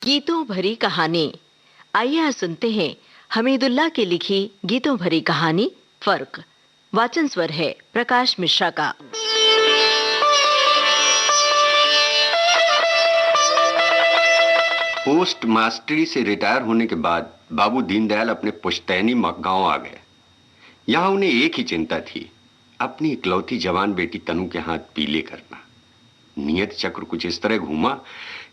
गीतों भरी कहानी। आइए आज सुनते हैं हमीदुल्लाह की लिखी गीतों भरी कहानी फर्क। वाचन स्वर है प्रकाश मिश्रा का। पोस्ट मास्टरी से रिटायर होने के बाद बाबू दीनदयाल अपने पुश्तैनी गांव आ गए। यहाँ उन्हें एक ही चिंता थी, अपनी इकलौती जवान बेटी तनु के हाथ पीले करना। नियत चक्र कुछ इस तरह घूमा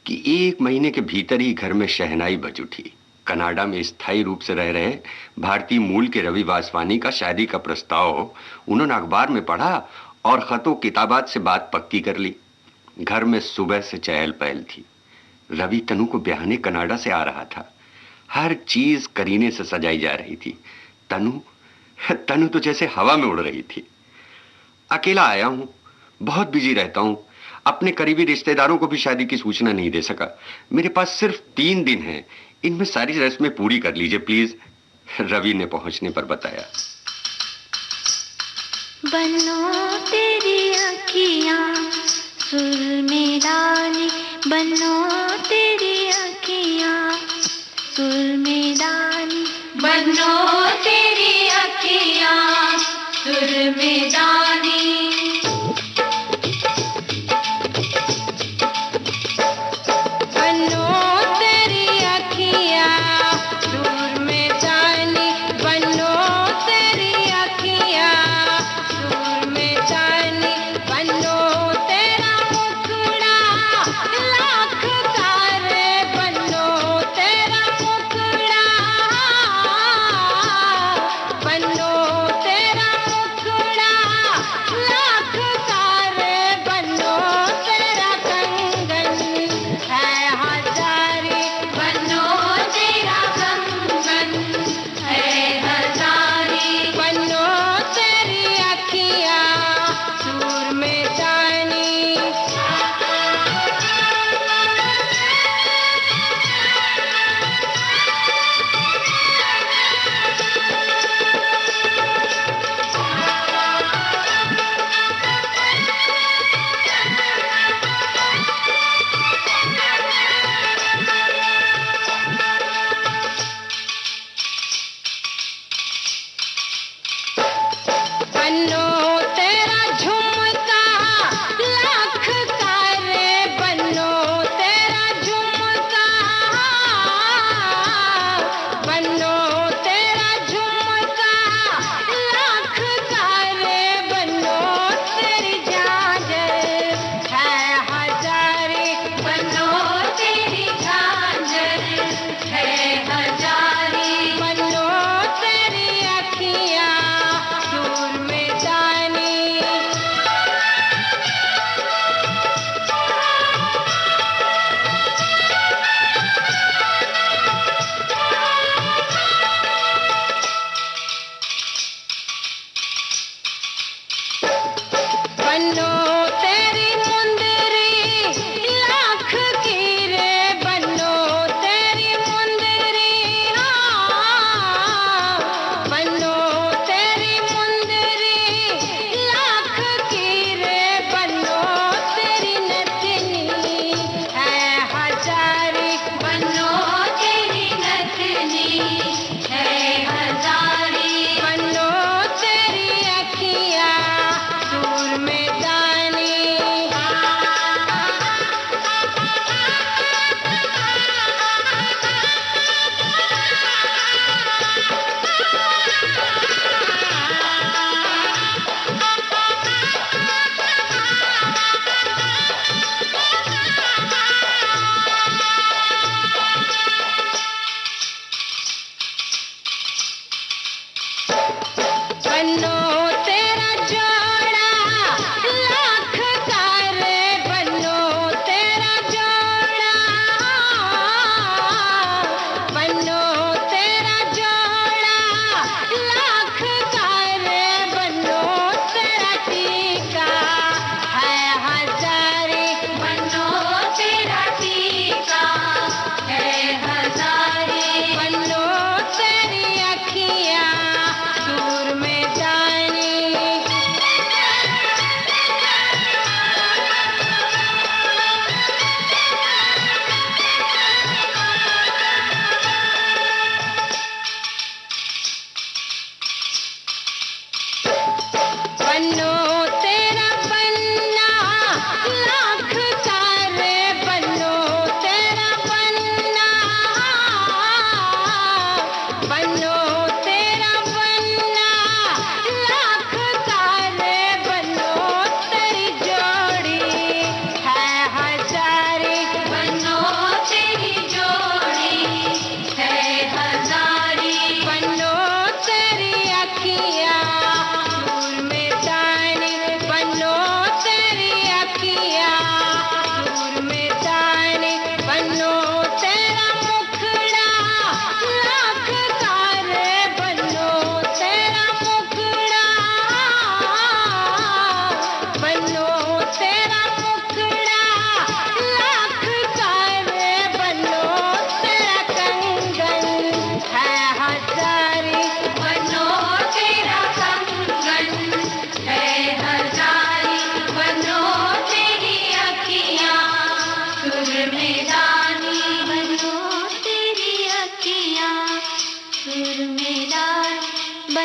कि 1 महीने के भीतर ही घर में शहनाई बज उठी। कनाडा में स्थायी रूप से रह रहे भारतीय मूल के रवि वासवानी का शादी का प्रस्ताव उन्होंने अखबार में पढ़ा और खतों किताबात से बात पक्की कर ली। घर में सुबह से चहल पहल थी। रवि तनु को ब्याहने कनाडा से आ रहा था। हर चीज करीने से सजाई जा रही थी। तनु तनु तो जैसे हवा में उड़ रही थी। अकेला आया हूं, बहुत बिजी रहता हूं। अपने करीबी रिश्तेदारों को भी शादी की सूचना नहीं दे सका। मेरे पास सिर्फ 3 दिन हैं, इनमें सारी रस्में पूरी कर लीजिए प्लीज, रवि ने पहुंचने पर बताया। बनो तेरी अखियां सुर में डाली, बनो तेरी अखियां सुर में डाली, बनो तेरी अखियां सुर में डाली।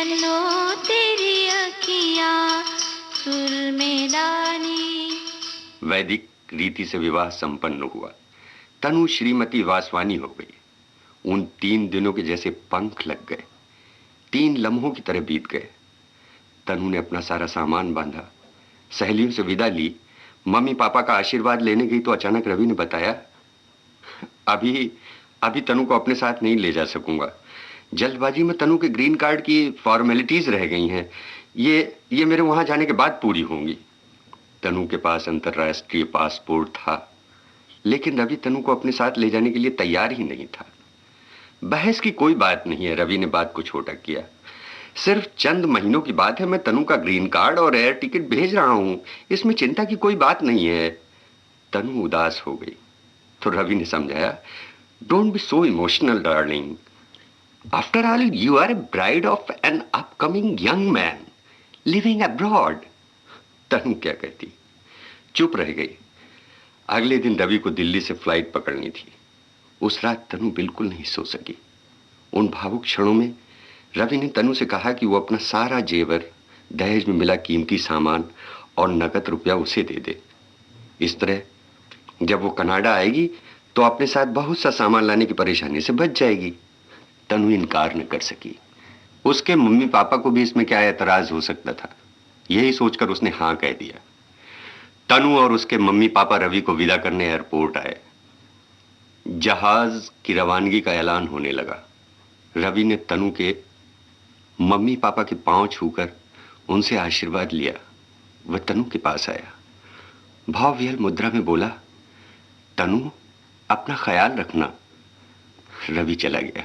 बनो तेरी अखियाँ सुरमेदानी। वैदिक रीति से विवाह संपन्न हुआ। तनु श्रीमती वासवानी हो गई। उन 3 दिनों के जैसे पंख लग गए, 3 लम्हों की तरह बीत गए। तनु ने अपना सारा सामान बांधा, सहेलियों से विदा ली, मम्मी पापा का आशीर्वाद लेने गई तो अचानक रवि ने बताया, अभी तनु को अपने साथ नहीं ले जा सकूंगा। जल्दबाजी में तनु के ग्रीन कार्ड की फॉर्मेलिटीज रह गई हैं। ये मेरे वहां जाने के बाद पूरी होंगी। तनु के पास अंतर्राष्ट्रीय पासपोर्ट था, लेकिन रवि तनु को अपने साथ ले जाने के लिए तैयार ही नहीं था। बहस की कोई बात नहीं है, रवि ने बात को छोटा किया। सिर्फ चंद महीनों की बात है, मैं तनु का ग्रीन कार्ड और एयर टिकट भेज रहा हूं, इसमें चिंता की कोई बात नहीं है। तनु उदास हो गई तो रवि ने समझाया, don't be so emotional darling, after all you are a bride of an upcoming young man living abroad. Tanu क्या कहती, चुप रह गई। अगले दिन रवि को दिल्ली से फ्लाइट पकड़नी थी। उस रात तनु बिल्कुल नहीं सो सकी। उन भावुक क्षणों में रवि ने तनु से कहा कि वो अपना सारा जेवर, दहेज में मिला कीमती सामान और नकद रुपया उसे दे दे। इस तरह जब वो कनाडा आएगी तो अपने साथ बहुत सा सामान लाने की परेशानी से बच जाएगी। तनु इनकार न कर सकी। उसके मम्मी पापा को भी इसमें क्या एतराज हो सकता था। यही सोचकर उसने हाँ कह दिया। तनु और उसके मम्मी पापा रवि को विदा करने एयरपोर्ट आए। जहाज की रवानगी का ऐलान होने लगा। रवि ने तनु के मम्मी पापा के पांव छूकर उनसे आशीर्वाद लिया। वह तनु के पास आया, भावविह्वल मुद्रा में बोला, तनु अपना ख्याल रखना। रवि चला गया।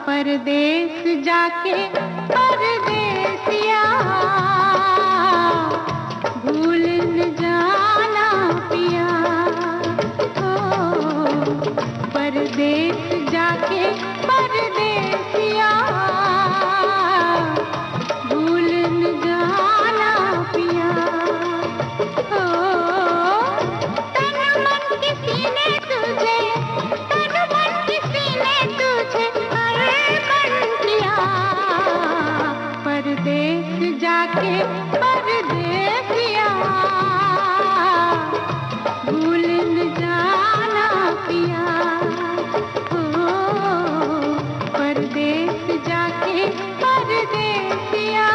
परदेस जाके परदेसिया भूल न जाना पिया। ओ परदेस जाके परदेसिया भूल न जाना पिया। ओ तन मन किसी ने तुझे, तन मन किसी ने तुझे परदेस जाके परदेसिया भूल न जाना पिया। ओ परदेस जाके परदेसिया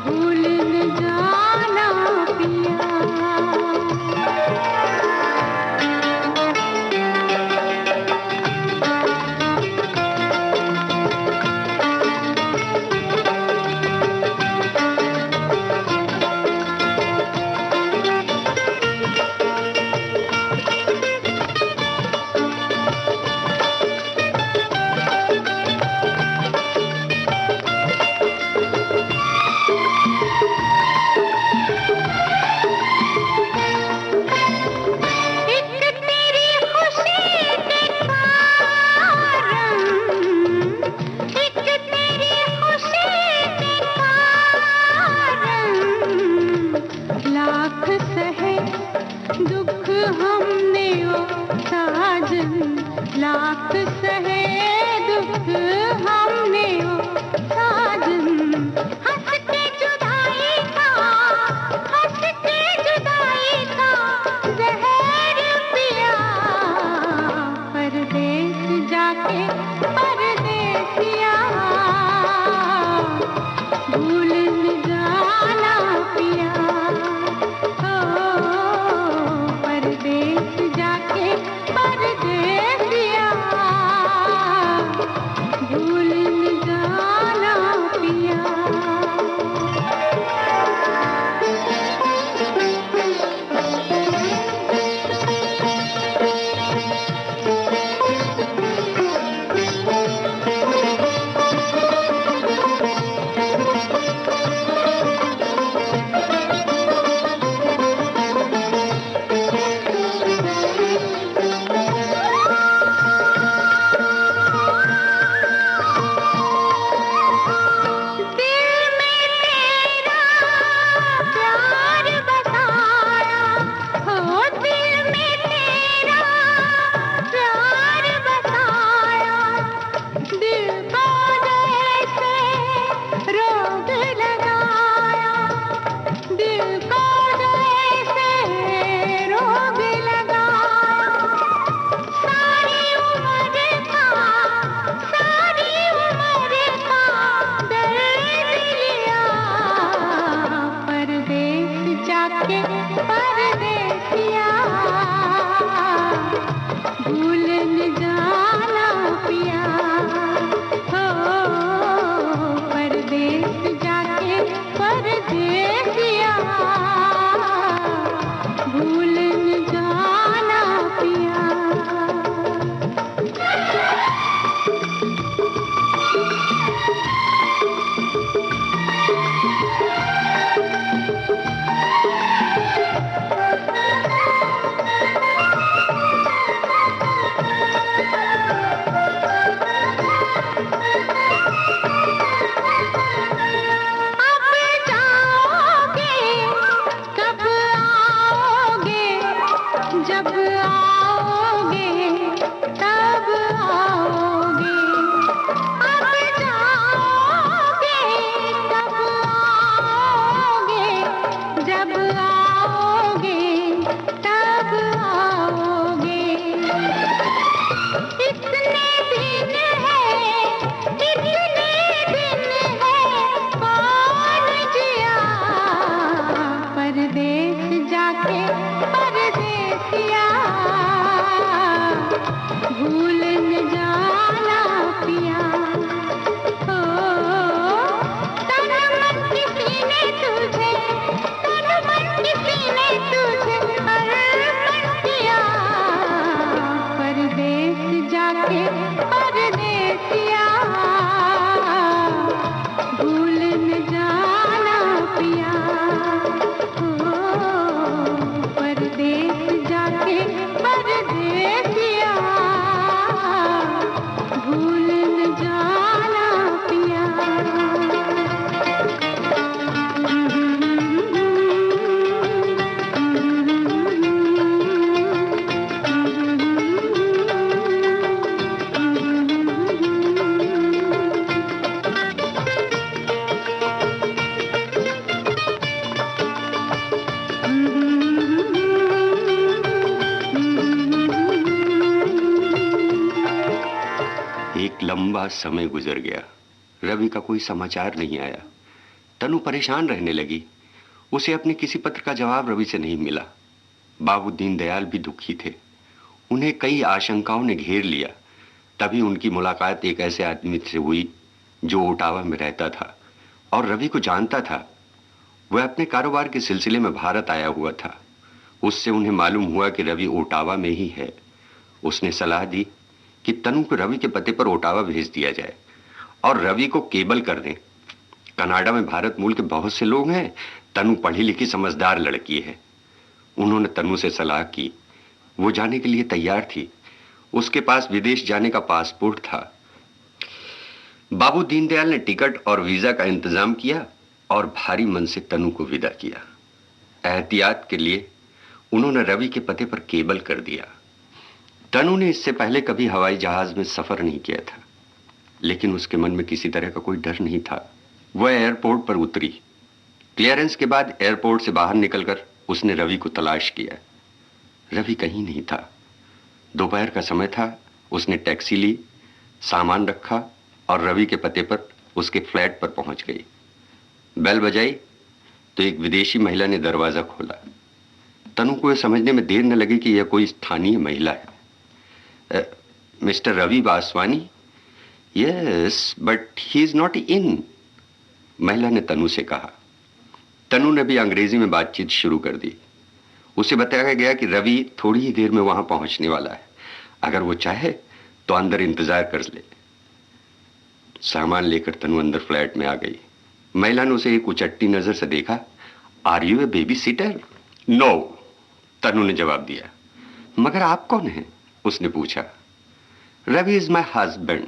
भूल न जाना पिया। बाद समय गुजर गया। रवि का कोई समाचार नहीं आया। तनु परेशान रहने लगी। उसे अपने किसी पत्र का जवाब रवि से नहीं मिला। बाबू दीनदयाल भी दुखी थे। उन्हें कई आशंकाओं ने घेर लिया। तभी उनकी मुलाकात एक ऐसे आदमी से हुई जो ओटावा में रहता था और रवि को जानता था। वह अपने कारोबार के सिलसिले में भारत आया हुआ था। उससे उन्हें मालूम हुआ कि रवि ओटावा में ही है। उसने सलाह दी कि तनु को रवि के पते पर ओटावा भेज दिया जाए और रवि को केबल कर दें। कनाडा में भारत मूल के बहुत से लोग हैं। तनु पढ़ी लिखी समझदार लड़की है। उन्होंने तनु से सलाह की। वो जाने के लिए तैयार थी। उसके पास विदेश जाने का पासपोर्ट था। बाबू दीनदयाल ने टिकट और वीजा का इंतजाम किया और भारी मन से तनु को विदा किया। एहतियात के लिए उन्होंने रवि के पते पर केबल कर दिया। तनु ने इससे पहले कभी हवाई जहाज में सफर नहीं किया था, लेकिन उसके मन में किसी तरह का कोई डर नहीं था। वह एयरपोर्ट पर उतरी। क्लियरेंस के बाद एयरपोर्ट से बाहर निकलकर उसने रवि को तलाश किया। रवि कहीं नहीं था। दोपहर का समय था। उसने टैक्सी ली, सामान रखा और रवि के पते पर उसके फ्लैट पर पहुंच गई। बेल बजाई तो एक विदेशी महिला ने दरवाजा खोला। तनु को यह समझने में देर न लगी कि यह कोई स्थानीय महिला है। Mister Ravi Vaswani? Yes, but he is not in, महिला ने तनु से कहा। तनु ने भी अंग्रेजी में बातचीत शुरू कर दी। उसे बताया गया कि रवि थोड़ी ही देर में वहां पहुंचने वाला है। अगर वो चाहे तो अंदर इंतजार कर ले। सामान लेकर तनु अंदर फ्लैट में आ गई। महिला ने उसे एक उचट्टी नजर से देखा। Are you a baby sitter? No, Tanu ने जवाब दिया। मगर आप कौन हैं? उसने पूछा। Ravi is my husband.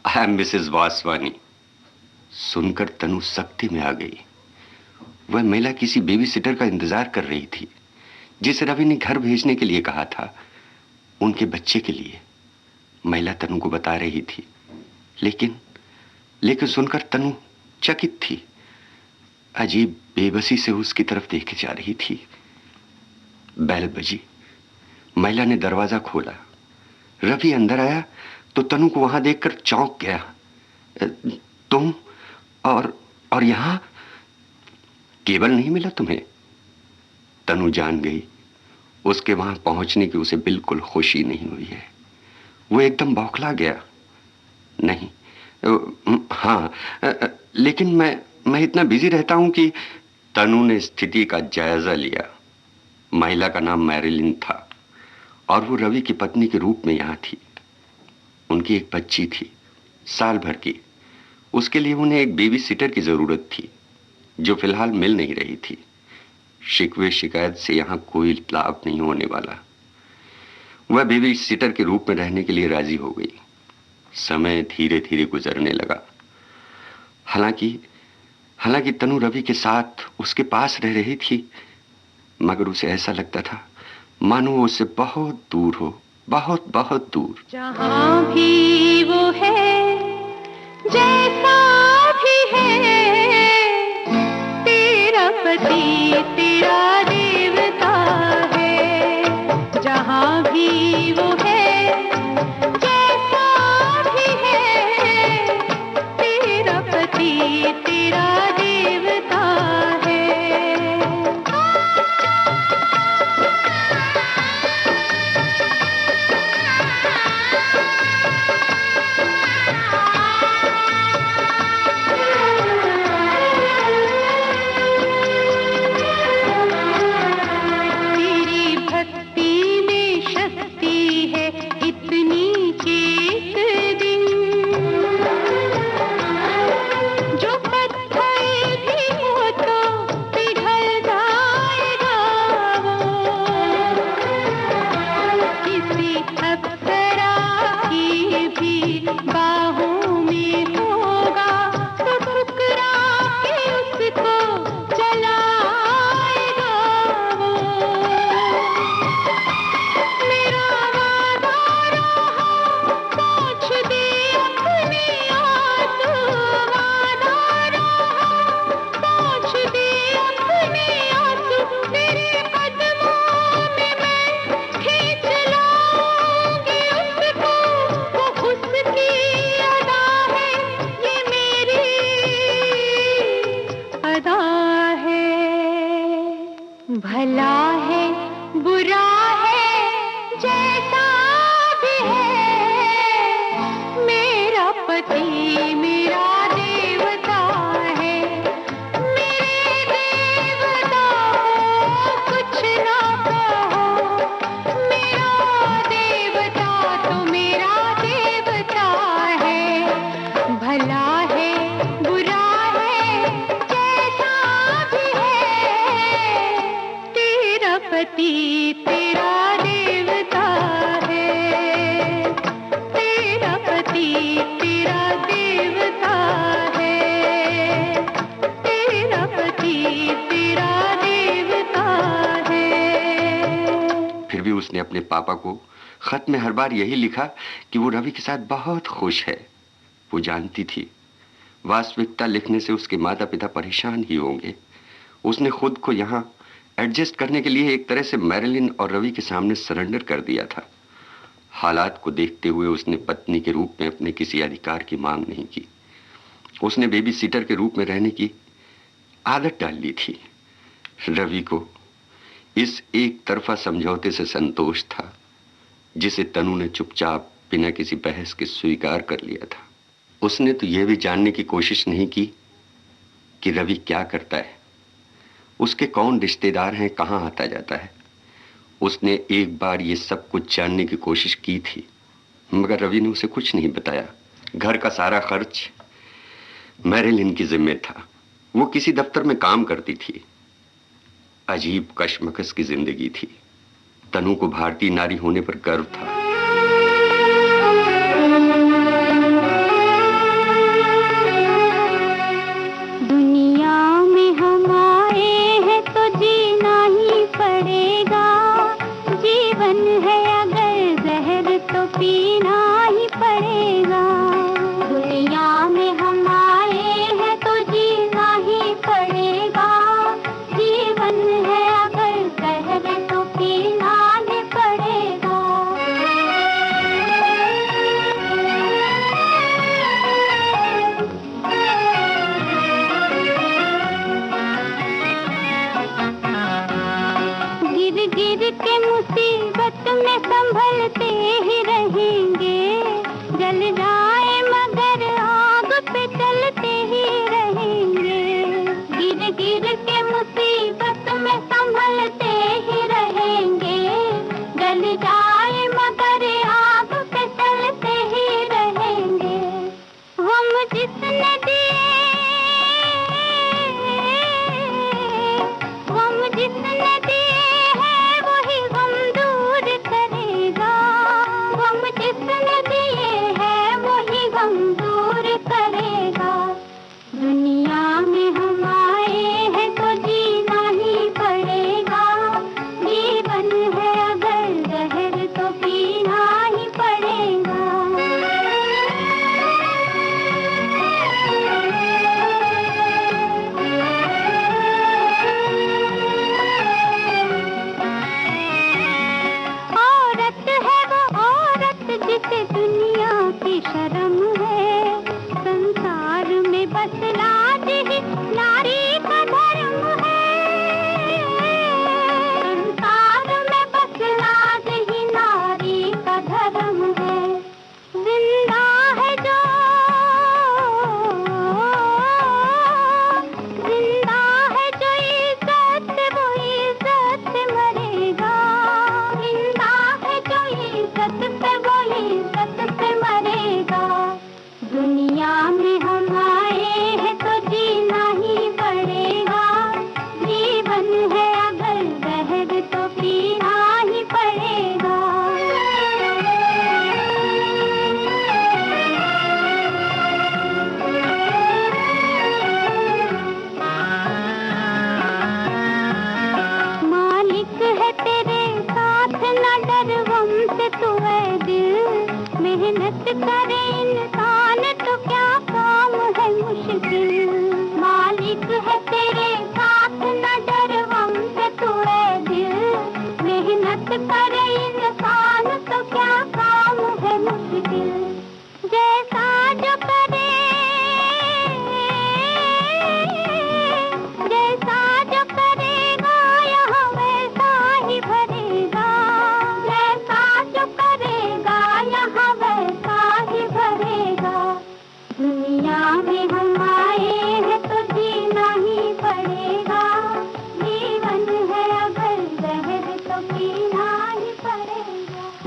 I am Mrs Vaswani. सुनकर तनु सख्ती में आ गई। वह महिला किसी बेबी सिटर का इंतजार कर रही थी, जिसे रवि ने घर भेजने के लिए कहा था, उनके बच्चे के लिए। महिला तनु को बता रही थी, लेकिन सुनकर तनु चकित थी। अजीब बेबसी से उसकी तरफ देखे जा रही थी। बेल बजी। महिला ने दरवाजा खोला। रवि अंदर आया तो तनु को वहां देखकर चौंक गया। तुम और यहां केबल नहीं मिला तुम्हें? तनु जान गई उसके वहां पहुंचने की उसे बिल्कुल खुशी नहीं हुई है। वो एकदम बौखला गया। नहीं, हाँ, लेकिन मैं इतना बिजी रहता हूं कि। तनु ने स्थिति का जायजा लिया। महिला का नाम मैरिलिन था और वो रवि की पत्नी के रूप में यहां थी। उनकी एक बच्ची थी, साल भर की। उसके लिए उन्हें एक बेबी सिटर की जरूरत थी, जो फिलहाल मिल नहीं रही थी। शिकवे शिकायत से यहां कोई लाभ नहीं होने वाला। वह बेबी सिटर के रूप में रहने के लिए राजी हो गई। समय धीरे धीरे गुजरने लगा। हालांकि तनु रवि के साथ उसके पास रह रही थी, मगर उसे ऐसा लगता था मानो वो उससे बहुत दूर हो, बहुत बहुत दूर। जहाँ भी वो है, जैसा भी है, तेरा पति तेरा देवता है। जहाँ भी वो है, जैसा भी है, तेरा पति तेरा देवता है। भला है बुरा है जैसा भी है, मेरा पति मेरा देवता है। मेरे देवता कुछ ना कहो, मेरा देवता तो मेरा देवता है। भला है बुरा है जैसा भी है, तेरा पति तेरा देवता है। तेरा पति तेरा देवता है। तेरा पति तेरा देवता है। फिर भी उसने अपने पापा को खत में हर बार यही लिखा कि वो रवि के साथ बहुत खुश है। वो जानती थी वास्तविकता लिखने से उसके माता पिता परेशान ही होंगे। उसने खुद को यहाँ एडजस्ट करने के लिए एक तरह से मैरिलिन और रवि के सामने सरेंडर कर दिया था। हालात को देखते हुए उसने पत्नी के रूप में अपने किसी अधिकार की मांग नहीं की। उसने बेबी सीटर के रूप में रहने की आदत डाल ली थी। रवि को इस एक तरफा समझौते से संतोष था जिसे तनु ने चुपचाप बिना किसी बहस के स्वीकार कर लिया था। उसने तो यह भी जानने की कोशिश नहीं की कि रवि क्या करता है, उसके कौन रिश्तेदार हैं, कहां आता जाता है। उसने एक बार ये सब कुछ जानने की कोशिश की थी, मगर रवि ने उसे कुछ नहीं बताया। घर का सारा खर्च मैरिलिन की जिम्मे था। वो किसी दफ्तर में काम करती थी। अजीब कशमकश की जिंदगी थी। तनु को भारतीय नारी होने पर गर्व था। दुनिया में हम आए हैं तो जीना ही पड़ेगा। जीवन है अगर जहर तो पीना ही पड़ेगा। दुनिया में हम आए हैं तो जीना ही पड़ेगा। जीवन है अगर जहर तो पीना ही पड़ेगा। गिर गिर के मुसीबत में संभलते ही रहेंगे। जल जाए मगर आग पे चलते ही रहेंगे। गिर गिर के मुसीबत में संभलते ही रहेंगे। जल जाए मगर आग पे चलते ही रहेंगे। हम जिसने दिए, हम जिसने दिए हैं वही गम दूर करेगा। हम जिसने दिए हैं वही गम दूर करेगा। दुनिया में हम आए हैं तो जीना ही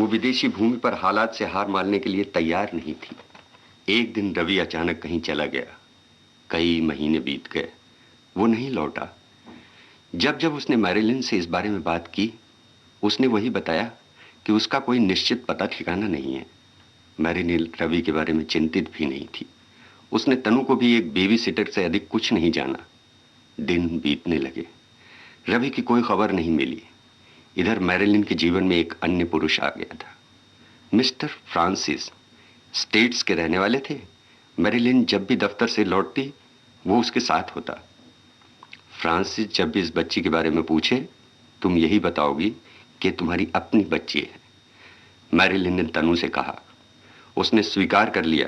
विदेशी भूमि पर हालात से हार मानने के लिए तैयार नहीं थी। एक दिन रवि अचानक कहीं चला गया। कई महीने बीत गए, वो नहीं लौटा। जब जब उसने मैरिलिन से इस बारे में बात की, उसने वही बताया कि उसका कोई निश्चित पता ठिकाना नहीं है। मैरिलिन रवि के बारे में चिंतित भी नहीं थी। उसने तनु को भी एक बेबी सिटर से अधिक कुछ नहीं जाना। दिन बीतने लगे, रवि की कोई खबर नहीं मिली। इधर मैरिलिन के जीवन में एक अन्य पुरुष आ गया था, मिस्टर फ्रांसिस। स्टेट्स के रहने वाले थे। मैरिलिन जब भी दफ्तर से लौटती, वो उसके साथ होता। फ्रांसिस जब भी इस बच्ची के बारे में पूछे, तुम यही बताओगी कि तुम्हारी अपनी बच्ची है। मैरिलिन ने तनु से कहा। उसने स्वीकार कर लिया।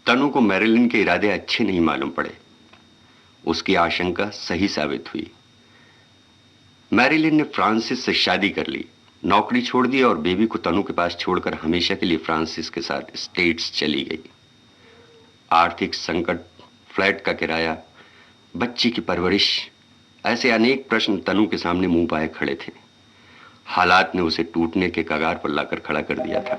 तनु को मैरिलिन के इरादे अच्छे नहीं मालूम पड़े। उसकी आशंका सही साबित हुई। मैरिलिन ने फ्रांसिस से शादी कर ली, नौकरी छोड़ दी और बेबी को तनु के पास छोड़कर हमेशा के लिए फ्रांसिस के साथ स्टेट्स चली गई। आर्थिक संकट, फ्लैट का किराया, बच्ची की परवरिश, ऐसे अनेक प्रश्न तनु के सामने मुंह पाए खड़े थे। हालात ने उसे टूटने के कगार पर लाकर खड़ा कर दिया था।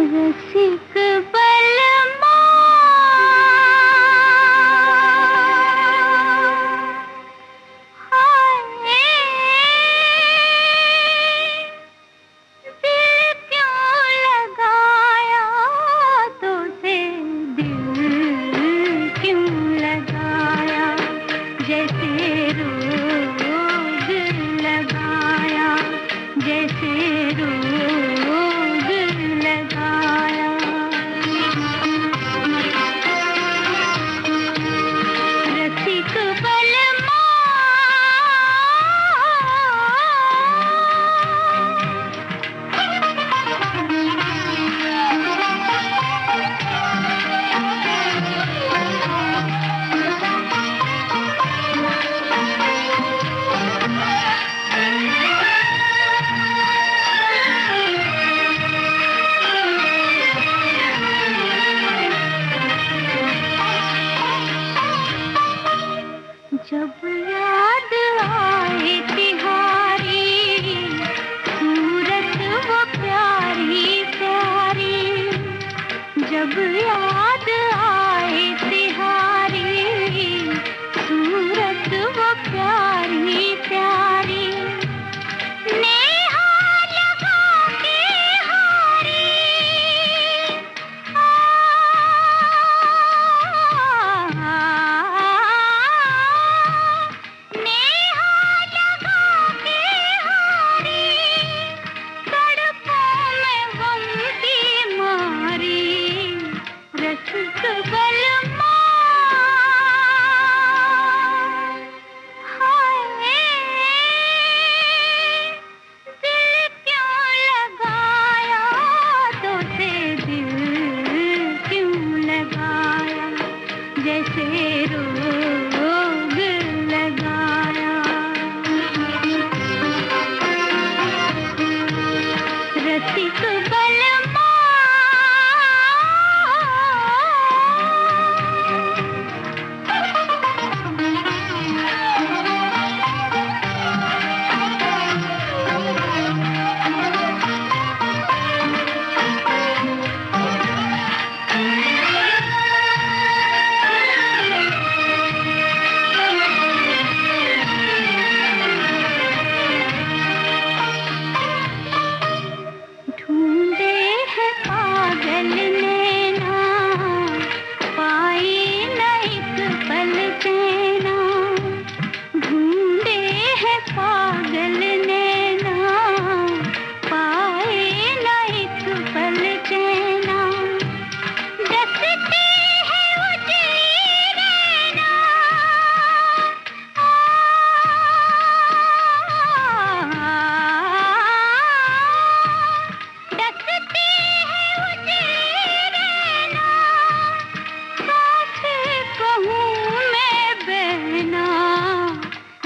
रसिक बलमा हाय, दिल क्यों लगाया तुझे, दिल क्यों लगाया, जैसे रोग लगाया, जैसे रोग लगाया। रसिक बलमा जब याद आए तिहारी सूरत वो प्यारी प्यारी, जब याद आए तिहारी सूरत वो प्यारी प्यारी, नेहा लगा के हारी जैसे रोग लगाया। रसिक बलमा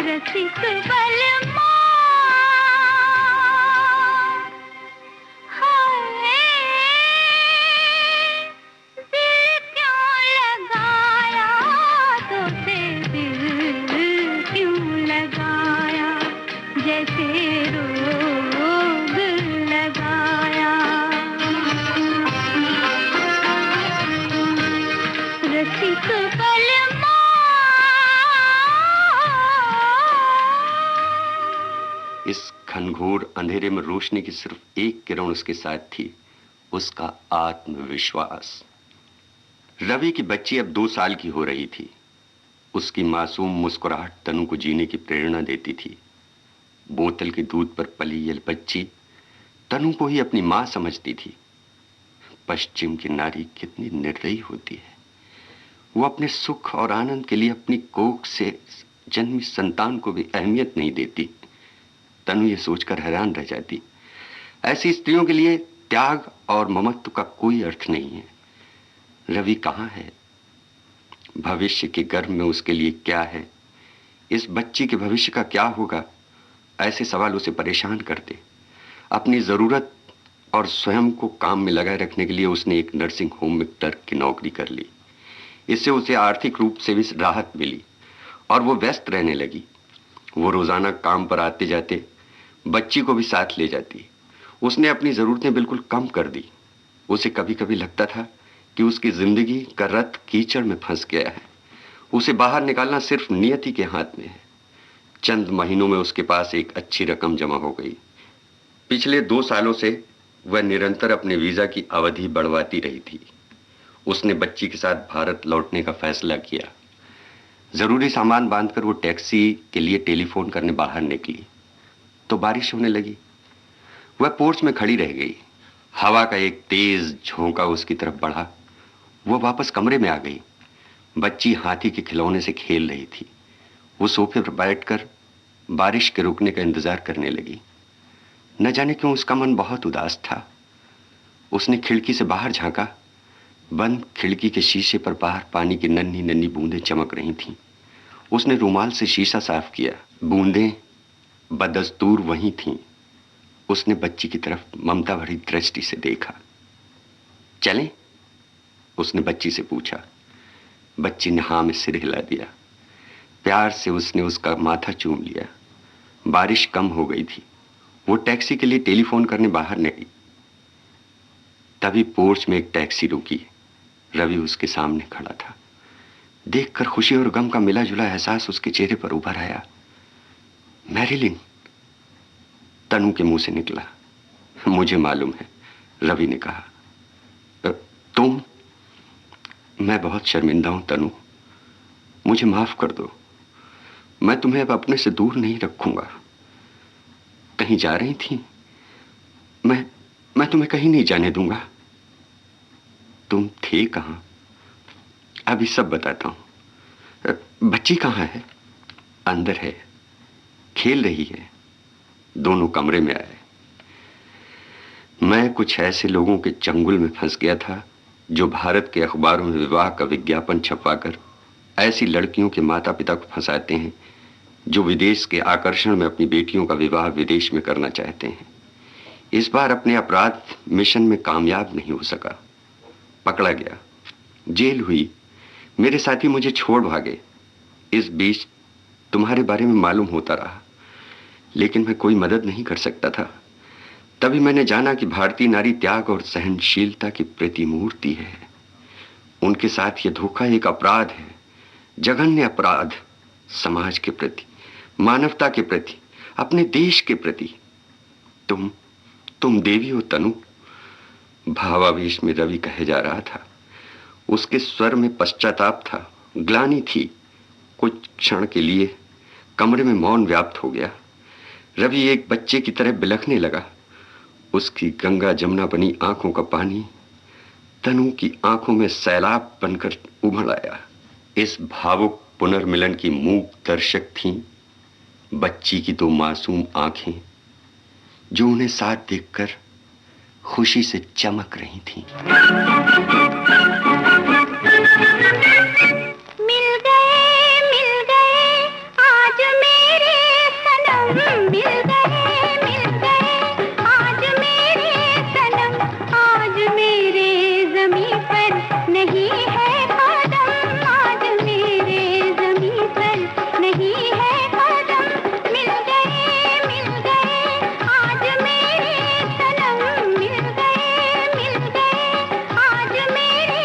रसिक बलमा पल इस घनघोर अंधेरे में रोशनी की सिर्फ एक किरण उसके साथ थी, उसका आत्मविश्वास। रवि की बच्ची अब 2 साल की हो रही थी। उसकी मासूम मुस्कुराहट तनु को जीने की प्रेरणा देती थी। बोतल के दूध पर पली यह बच्ची तनु को ही अपनी मां समझती थी। पश्चिम की नारी कितनी निर्दयी होती है। वो अपने सुख और आनंद के लिए अपनी कोख से जन्मी संतान को भी अहमियत नहीं देती। तनु ये सोचकर हैरान रह जाती। ऐसी स्त्रियों के लिए त्याग और ममत्व का कोई अर्थ नहीं है। रवि कहाँ है? भविष्य के गर्भ में उसके लिए क्या है? इस बच्ची के भविष्य का क्या होगा? ऐसे सवाल उसे परेशान करते। अपनी जरूरत और स्वयं को काम में लगाए रखने के लिए उसने एक नर्सिंग होम में क्लर्क की नौकरी कर ली। इससे उसे आर्थिक रूप से भी राहत मिली और वो व्यस्त रहने लगी। वो रोजाना काम पर आते जाते, बच्ची को भी साथ ले जाती। उसने अपनी जरूरतें बिल्कुल कम कर दी। उसे कभी कभी लगता था कि उसकी जिंदगी का रथ कीचड़ में फंस गया है। उसे बाहर निकालना सिर्फ नियति के हाथ में है। चंद महीनों में उसके पास एक अच्छी रकम जमा हो गई। पिछले 2 सालों से वह निरंतर अपने वीजा की अवधि बढ़वाती रही थी। उसने बच्ची के साथ भारत लौटने का फैसला किया। जरूरी सामान बांधकर वो टैक्सी के लिए टेलीफोन करने बाहर निकली तो बारिश होने लगी। वह पोर्च में खड़ी रह गई। हवा का एक तेज झोंका उसकी तरफ बढ़ा। वो वापस कमरे में आ गई। बच्ची हाथी के खिलौने से खेल रही थी। वो सोफे पर बैठकर बारिश के रुकने का इंतजार करने लगी। न जाने क्यों उसका मन बहुत उदास था। उसने खिड़की से बाहर झांका। बंद खिड़की के शीशे पर बाहर पानी की नन्ही नन्ही बूंदें चमक रही थीं। उसने रुमाल से शीशा साफ किया। बूंदें बदस्तूर वहीं थीं। उसने बच्ची की तरफ ममता भरी दृष्टि से देखा। चलें? उसने बच्ची से पूछा। बच्ची ने हाँ में सिर हिला दिया। प्यार से उसने उसका माथा चूम लिया। बारिश कम हो गई थी। वो टैक्सी के लिए टेलीफोन करने बाहर निकली। तभी पोर्च में एक टैक्सी रुकी। रवि उसके सामने खड़ा था। देखकर खुशी और गम का मिला जुला एहसास उसके चेहरे पर उभर आया। मैरिलिन, तनु के मुंह से निकला। मुझे मालूम है, रवि ने कहा। तुम? मैं बहुत शर्मिंदा हूं तनु, मुझे माफ कर दो। मैं तुम्हें अब अपने से दूर नहीं रखूंगा। कहीं जा रही थी? मैं तुम्हें कहीं नहीं जाने दूंगा। तुम थे कहां? अभी सब बताता हूं। बच्ची कहां है? अंदर है, खेल रही है। दोनों कमरे में आए। मैं कुछ ऐसे लोगों के चंगुल में फंस गया था जो भारत के अखबारों में विवाह का विज्ञापन छपवाकर ऐसी लड़कियों के माता पिता को फंसाते हैं जो विदेश के आकर्षण में अपनी बेटियों का विवाह विदेश में करना चाहते हैं। इस बार अपने अपराध मिशन में कामयाब नहीं हो सका। पकड़ा गया, जेल हुई। मेरे साथी मुझे छोड़ भागे। इस बीच तुम्हारे बारे में मालूम होता रहा, लेकिन मैं कोई मदद नहीं कर सकता था। तभी मैंने जाना कि भारतीय नारी त्याग और सहनशीलता की प्रतिमूर्ति है। उनके साथ यह धोखा एक अपराध है, जघन्य अपराध। समाज के प्रति, मानवता के प्रति, अपने देश के प्रति। तुम देवी हो तनु। भावावेश में रवि कहे जा रहा था। उसके स्वर में पश्चाताप था, ग्लानि थी। कुछ क्षण के लिए कमरे में मौन व्याप्त हो गया। रवि एक बच्चे की तरह बिलखने लगा। उसकी गंगा जमुना बनी आंखों का पानी तनु की आंखों में सैलाब बनकर उमड़ आया। इस भावुक पुनर्मिलन की मूक दर्शक थीं बच्ची की 2 मासूम आंखें, जो उन्हें साथ देखकर खुशी से चमक रही थीं। मिल गए आज मेरे सनम। मिल गए आज मेरे सनम। आज मेरे ज़मीं पर नहीं है कदम। आज मेरे ज़मीं पर नहीं है कदम। मिल गए आज मेरे सनम। मिल गए आज मेरे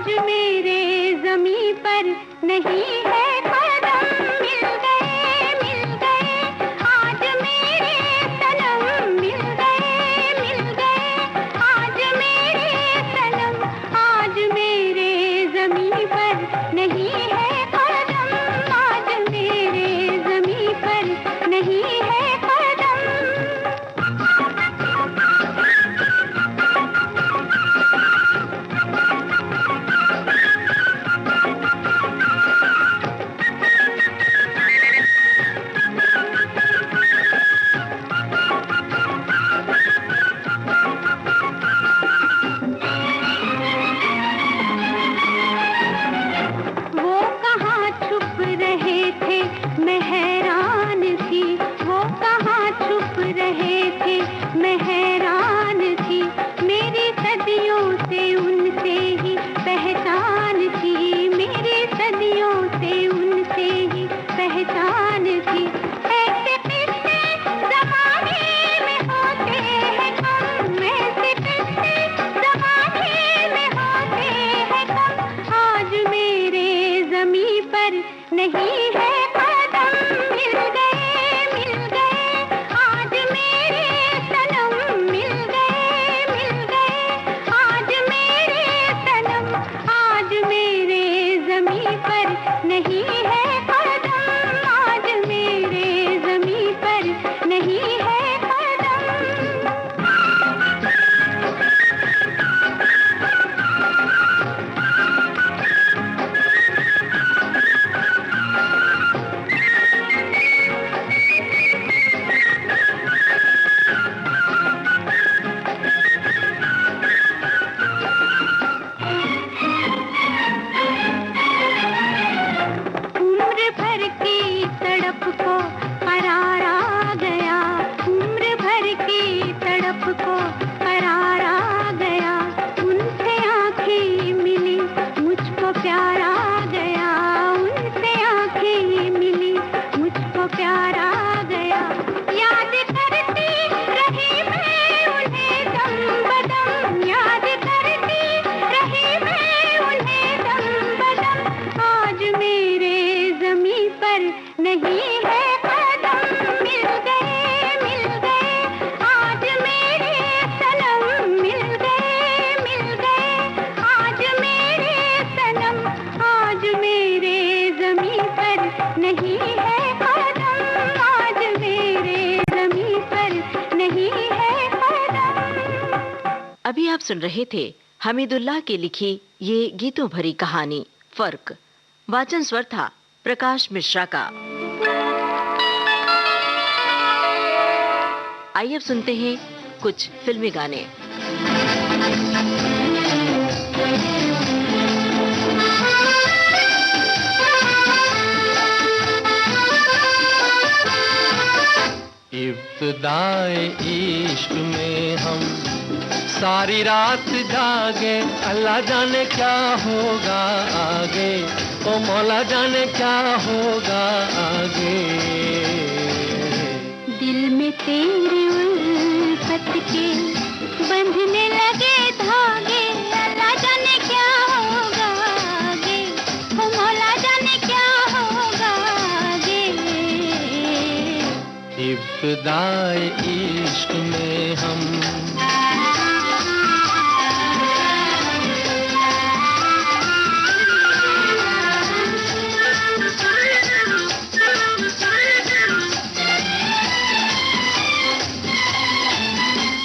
आज मेरे ज़मीं पर नहीं है कदम, मिल गए आज मेरे सनम, मिल गए आज मेरे सनम, आज मेरे ज़मीं पर नहीं है कदम, आज मेरे ज़मीं पर नहीं है कदम। वो कहाँ छुप रहे थे मैं हैरान थी, वो कहाँ छुप रहे थे मैं हैरान थी, मेरी सदियों से उनसे ही पहचान थी, मेरी सदियों से उनसे ही पहचान थी। ऐसे किस्से ज़माने में होते हैं कम, ऐसे किस्से ज़माने में होते हैं कम, आज मेरे ज़मीं पर नहीं है कदम, मिल गए आज मेरे सनम, मिल गए आज मेरे सनम, आज मेरे ज़मीं पर नहीं है कदम, आज मेरे ज़मीं पर नहीं है कदम। उम्र भर की तड़प को करार आ गया, उम्र भर की तड़प को करार आ गया, उनसे आंखें मिली मुझको प्यार आ गया, उनसे आंखें मिली मुझको प्यार आ गया, याद करती रही मैं उन्हें दम बदम, याद करती रही मैं उन्हें दम बदम, आज मेरे ज़मीं पर नहीं है कदम, मिल गए आज मेरे सनम, मिल गए आज मेरे सनम, आज मेरे ज़मीं पर नहीं है कदम, आज मेरे ज़मीं पर नहीं है कदम। अभी आप सुन रहे थे हमीदुल्लाह की लिखी ये गीतों भरी कहानी फर्क। वाचन स्वर था प्रकाश मिश्रा का। आइए अब सुनते हैं कुछ फिल्मी गाने। इब्तिदाए इश्क में हम सारी रात जागे, अल्लाह जाने क्या होगा आगे, ओ मौला जाने क्या होगा आगे। दिल में तेरी उल्फत के बंधने लगे धागे, अल्लाह जाने क्या होगा आगे, ओ मौला जाने क्या होगा आगे। इब्तिदाए इश्क में हम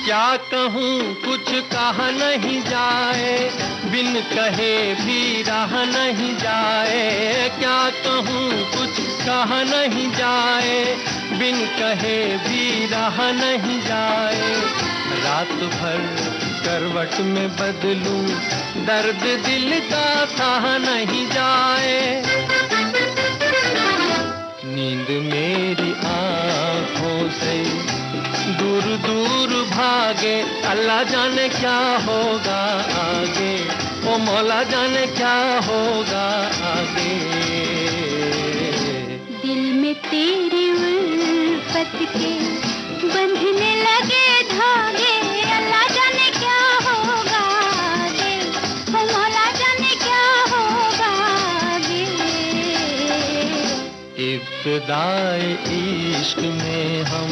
क्या कहूँ कुछ कहा नहीं जाए, बिन कहे भी रहा नहीं जाए। क्या कहूँ कुछ कहा नहीं जाए, बिन कहे भी रहा नहीं जाए। रात भर करवट में बदलूं, दर्द दिल का सहा नहीं जाए। नींद मेरी आँखों से दूर दूर भागे, अल्लाह जाने क्या होगा आगे, ओ मौला जाने क्या होगा आगे। दिल में तेरी उल्फत के बंधने लगे धागे, अल्लाह जाने क्या होगा आगे, ओ मौला जाने क्या इब्तिदाए इश्क में हम।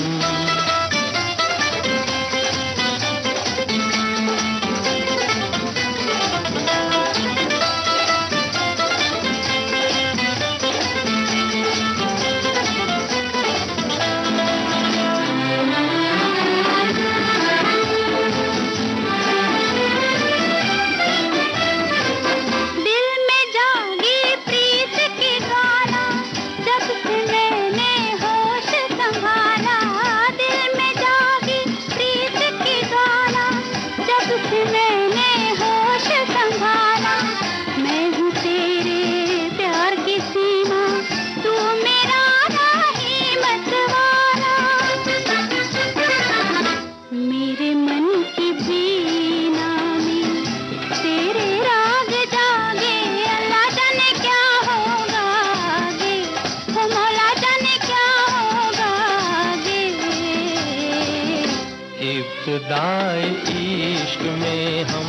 इब्तिदाए इश्क में हम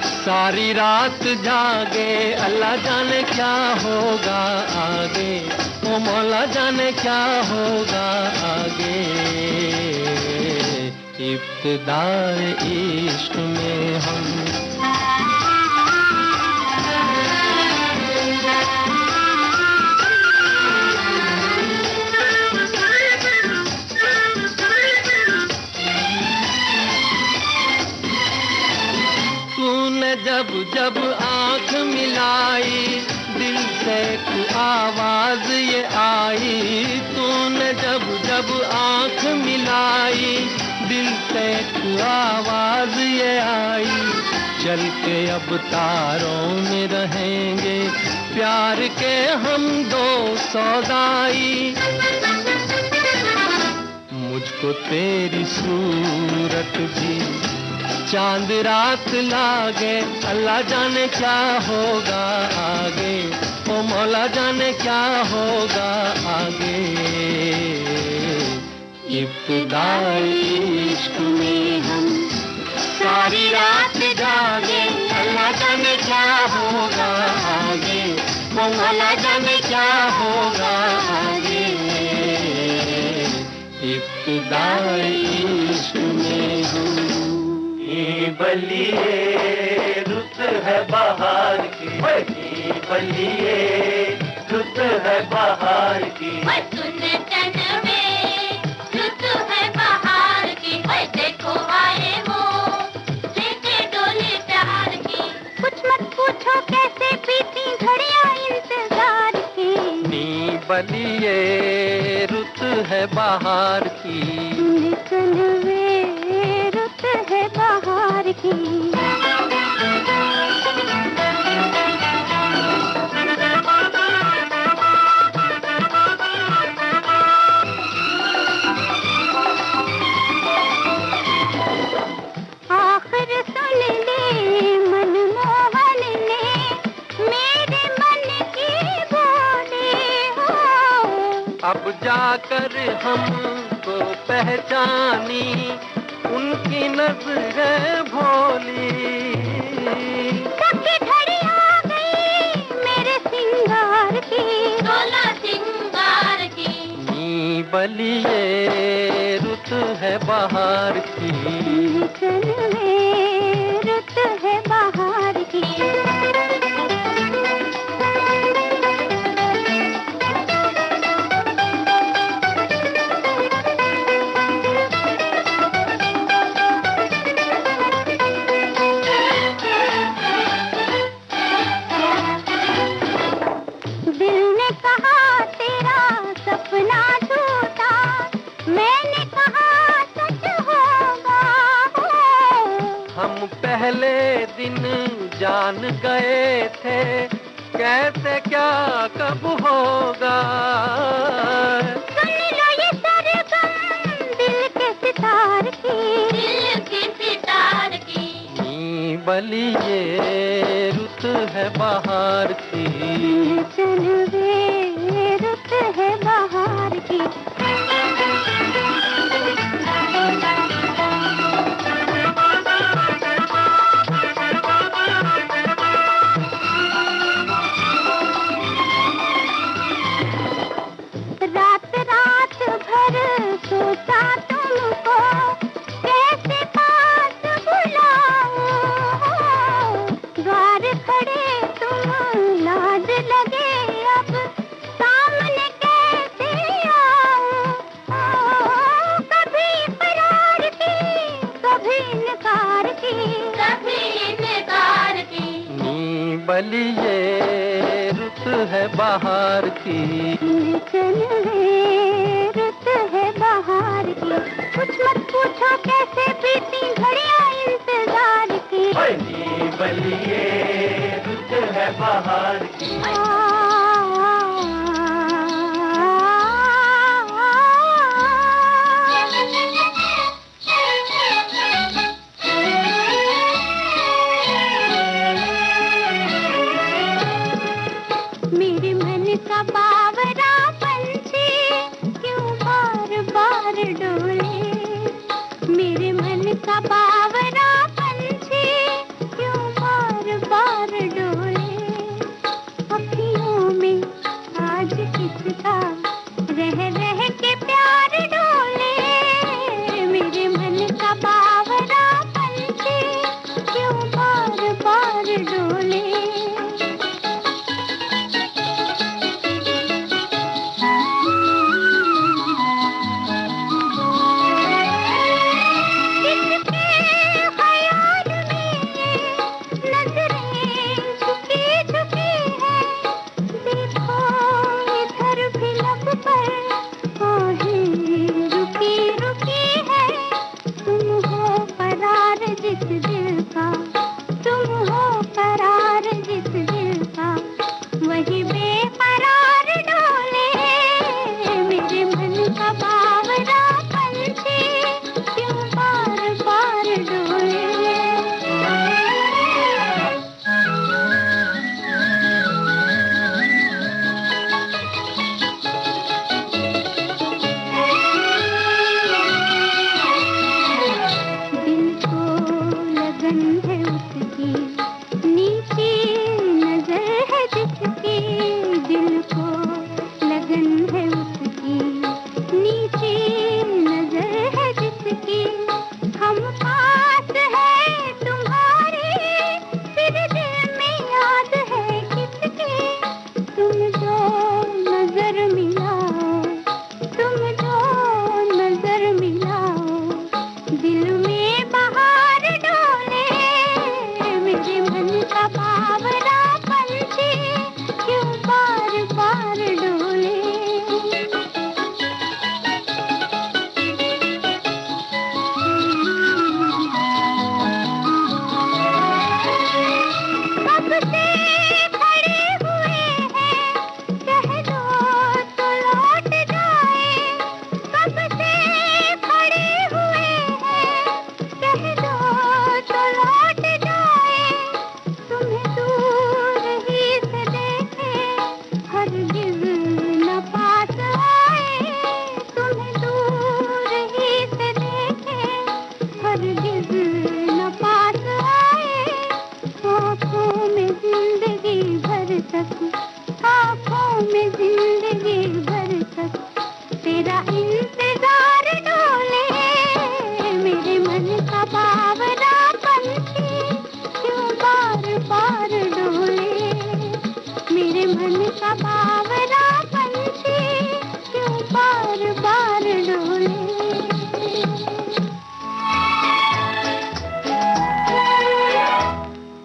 सारी रात जागे, अल्लाह जाने क्या होगा आगे, ओ मौला जाने क्या होगा आगे। इब्तिदाए इश्क में हम। जब जब आँख मिलाई दिल से एक आवाज ये आई, तूने जब जब आँख मिलाई दिल से एक आवाज ये आई। चल के अब तारों में रहेंगे प्यार के हम दो सौदाई। मुझको तेरी सूरत भी चांद रात लागे, अल्लाह जाने क्या होगा आगे, ओ मौला जाने क्या होगा आगे। इब्तिदाए इश्क में हम सारी रात जागे, अल्लाह जाने क्या होगा आगे, ओ मौला जाने क्या होगा आगे। इब्तिदाए इश्क में हम। बलिए रुत है बहार की, बलिए रुत है बहार की। सुन तन में रुत है बहार की, देखो आए वो लेके डोली प्यार की। कुछ मत पूछो कैसे बीती घड़ियां इंतजार की। नी बलिए रुत है बहार की, तन में रुत है बहार की। आखिर सुन ले मनमोहन ने मेरे मन की बोली हो। अब जाकर हमको पहचानी उनकी नजरें भोली। सबकी घड़ी आ गई मेरे सिंगार की, डोला सिंगार की। नी बलिए रुत है बहार की, तन में रुत है बहार की। पहले दिन जान गए थे कैसे क्या कब होगा। सुन लो ये सरगम दिल के सितार की, दिल के सितार की। नी बलिए रुत है बहार की, चलवे रुत है बहार की। बलिए रुत है बाहर की, चल रे रुत है बाहर की, कुछ मत पूछो कैसे बीती घड़ियां इंतजार की, बलिए रुत है बाहर की। मेरे मन का बावरा पंछी क्यों बार बार डोले, मेरे मन का बावरा पंछी क्यों बार बार डोले, अखियों में आज किसका रह रह के प्यार डोले, मेरे मन का बावरा पंछी क्यों बार बार डोले।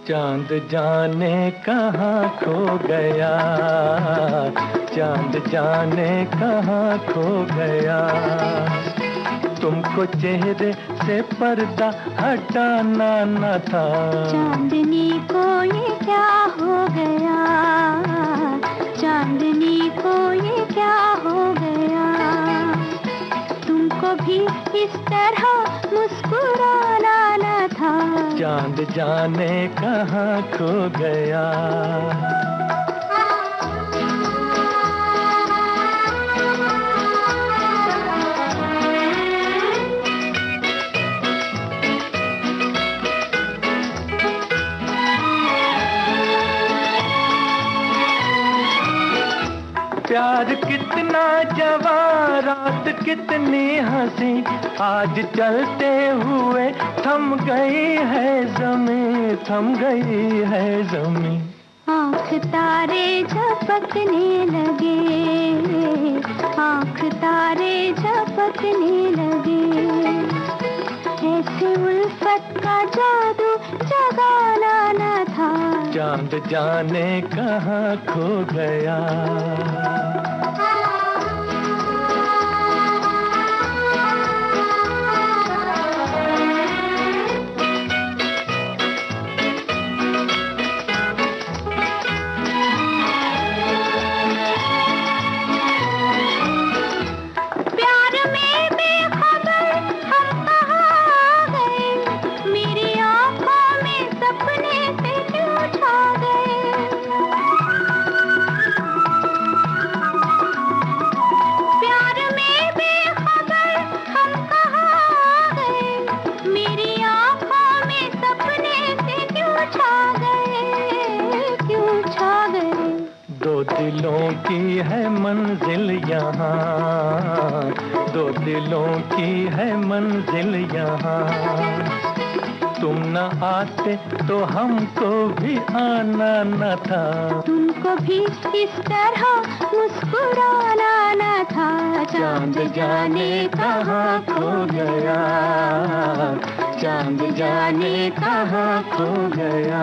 चांद जाने कहाँ खो गया, चांद जाने कहाँ खो गया, तुमको चेहरे से पर्दा हटाना न था। चांदनी को ये क्या हो गया, चांदनी को ये क्या हो गया, तुमको भी इस तरह मुस्कुराना न था। चांद जाने कहाँ खो गया। प्यार कितना जवां, रात कितनी हंसी, आज चलते हुए थम गई है ज़मीं, थम गई है ज़मीं। आँख तारे झपकने लगे, आँख तारे झपकने लगे, ऐसे उल्फत का जादू जगाना न था। चांद जाने कहाँ खो गया। दिलों की है मंजिल यहाँ, दो दिलों की है मंजिल यहाँ। तुम न आते तो हमको भी आना न था। तुमको भी इस तरह मुस्कुराना न था। चांद जाने कहाँ खो गया, चांद जाने कहाँ खो गया।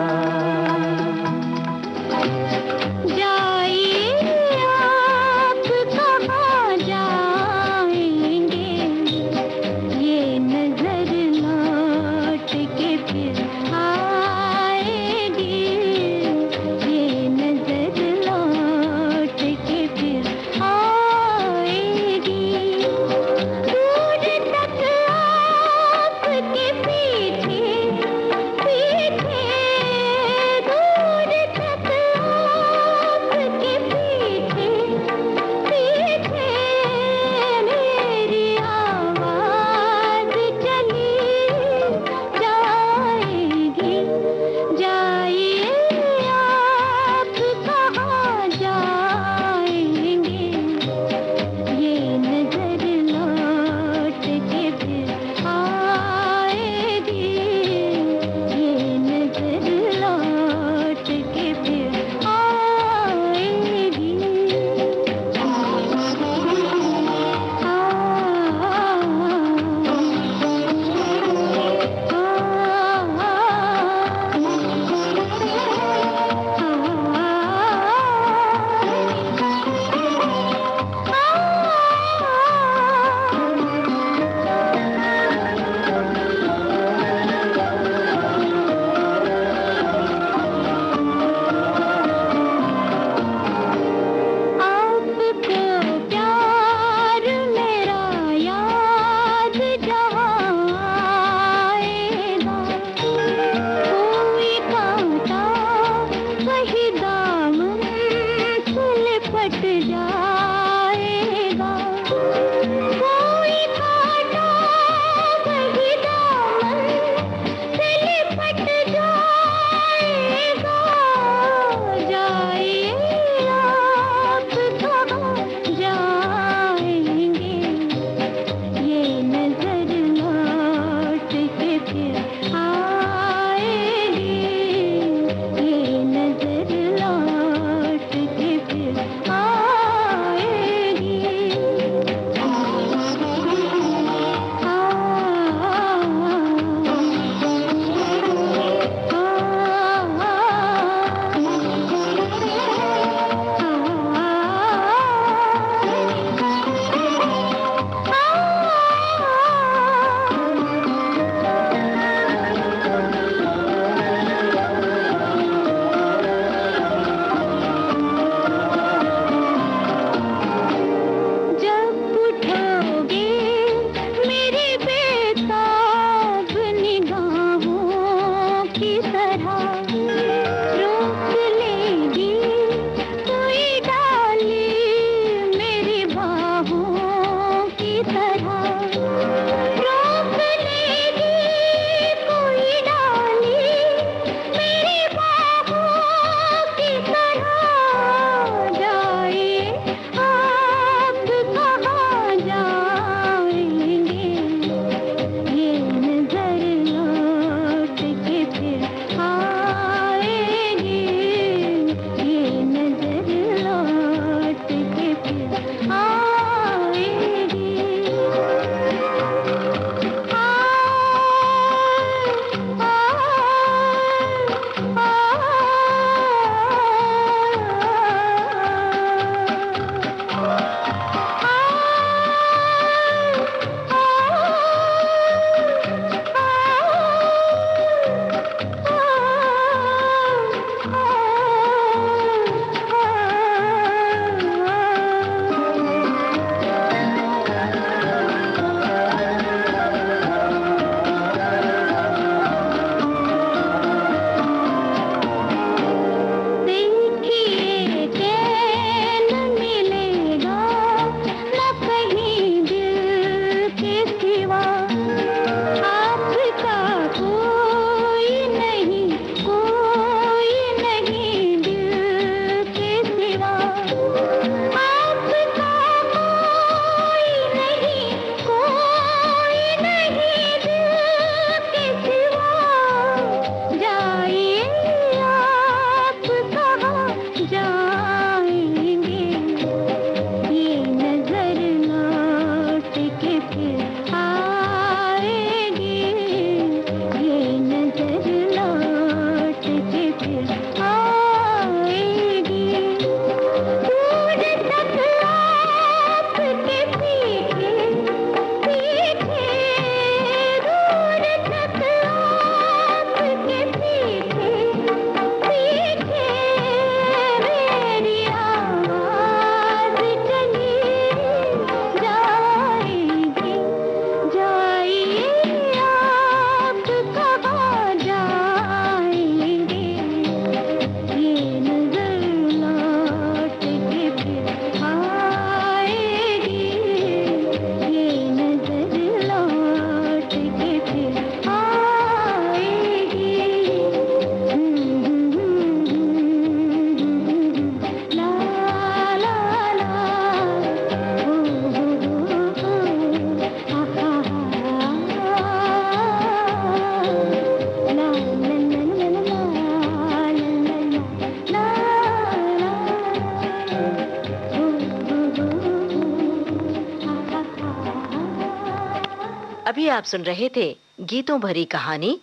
अभी आप सुन रहे थे गीतों भरी कहानी,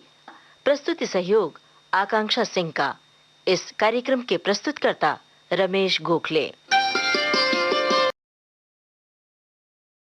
प्रस्तुति सहयोग आकांक्षा सिंह का। इस कार्यक्रम के प्रस्तुतकर्ता रमेश गोखले।